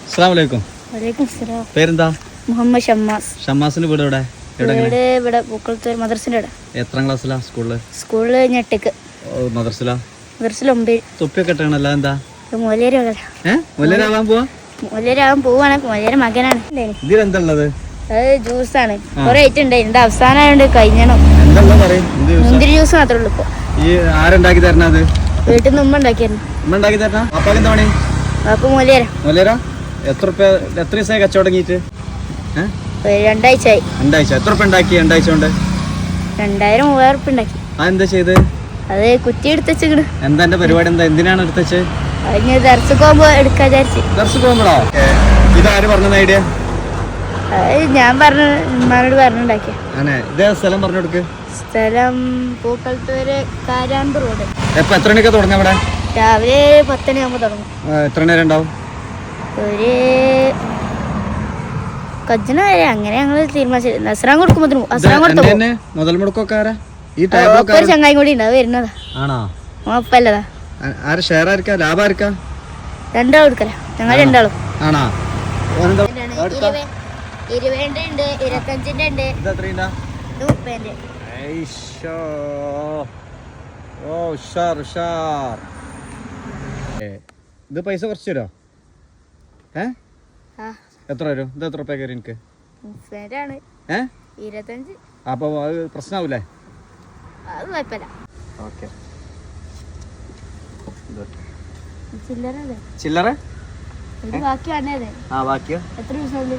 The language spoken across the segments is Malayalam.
അസ്സലാമു അലൈക്കും. പേരെന്താ? മുഹമ്മദ് ഷമ്മാസ്. ഷമ്മാസിന്റെ വീട് എവിടെ? ഇവിടെ പൂക്കളത്തൂർ മദ്രസിന്റെ അവിടെ. എത്രാം ക്ലാസ്സിലാ? സ്കൂളില് ഞെട്ടിക്ക്. മദ്രസിലാ? മദ്രസിൽ 9. തൊപ്പിയൊക്കെ ഇട്ടാണല്ലോ. എന്താ മൊലേരാവാൻ പോവാണ്. മൊലേര മകനാണ്. ഇതിലെന്താ ഉള്ളത്? അത് ജ്യൂസാണ്. കുറെ ഐറ്റം ഉണ്ടായി. അവസാനമായോണ്ട് കഴിഞ്ഞണം. മുന്തിരി ജ്യൂസ് മാത്രമേ ഉള്ളൂ ഇപ്പൊ. ഈ ആരുണ്ടാക്കി തരണത്? വീട്ടിൽ നിന്ന് ഉമ്മ ഉണ്ടാക്കിയായിരുന്നു. ഉമ്മ ഉണ്ടാക്കി തരണ? അപ്പാക്ക് എന്താ പണി? അപ്പൊ മൊലേര. എത്ര ദിവസമായി കച്ചവടം തുടങ്ങിയിട്ട്? 2 ആഴ്ചയായി. 2 ആഴ്ച. എത്ര ഉറുപ്പ്യ ഉണ്ടാക്കി 2 ആഴ്ച കൊണ്ട്? 2000-3000 ഉറുപ്പ്യ ഉണ്ടാക്കി. അതെന്താ ചെയ്ത്? അത് കുറ്റി എടുത്തുവെച്ചിക്കണ്. എന്താ എന്റെ പരിപാടി? എന്താ? എന്തിനാണ് എടുത്തുവെച്ച്? ദർസ് പോകുമ്പോ എടുക്കാ വിചാരിച്ചു. ദർസ് പോകുമ്പോഴോ? ഇതാര് പറഞ്ഞ ഐഡിയ? ഞാൻ ഉമ്മാനോട് പറഞ്ഞുണ്ടാക്കിയ. ഇതേ സ്ഥലം പറഞ്ഞു കൊടുക്ക്. സ്ഥലം പൂക്കളത്തൂര് കാരാമ്പ് റോഡ്. എത്ര മണിക്കാ തുടങ്ങാം ഇവിടെ? രാവിലെ 10 മണിയാകുമ്പോ തുടങ്ങും. എത്ര നേരം ഉണ്ടാവും? ഒരു കജ്ജന വരെ. അങ്ങനെ ഞങ്ങള് തീരുമാനിച്ചു. അസ്രാം കൊടുക്കുമ്പോ മുതൽ മുടക്കൊക്കെ ഒരു ചങ്ങായി കൂടി ഉണ്ട്. അത് വരുന്നതാ. ആണോ? ഒപ്പല്ലതാ. ആര് ഷെയർ ആയിരിക്കാ? ലാഭം ആയിരിക്കാ? രണ്ടാളും എടുക്കല. ഞങ്ങൾ രണ്ടാളും. ആണോ? 20-ന്റെ ഉണ്ട്, 25-ന്റെ ഉണ്ട്. ഇത് 30-ന്റെ. ഇത് പൈസ കുറച്ച് തരോ? എത്ര വരും? ഇത് എത്ര റുപ്യ കയറി എനിക്ക്? 25. അപ്പൊ അത് പ്രശ്നമാവൂലേ? അത് കുഴപ്പമില്ല. ഓക്കെ. ചില്ലറ ബാക്കിയോ? എത്ര ദിവസമുണ്ട്?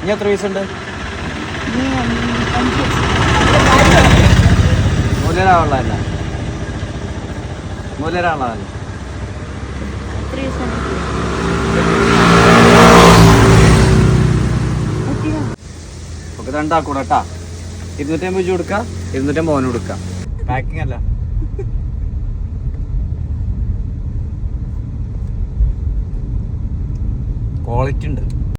ഇനി എത്ര ദിവസമുണ്ട്? മൂലരാളുള്ളതല്ല. ഒക്കെ രണ്ടാക്കൂടെ കേട്ടാ. 250 കൊടുക്ക, 250 മോന് കൊടുക്ക. പാക്കിംഗ് അല്ല. ക്വാളിറ്റി ഉണ്ട്.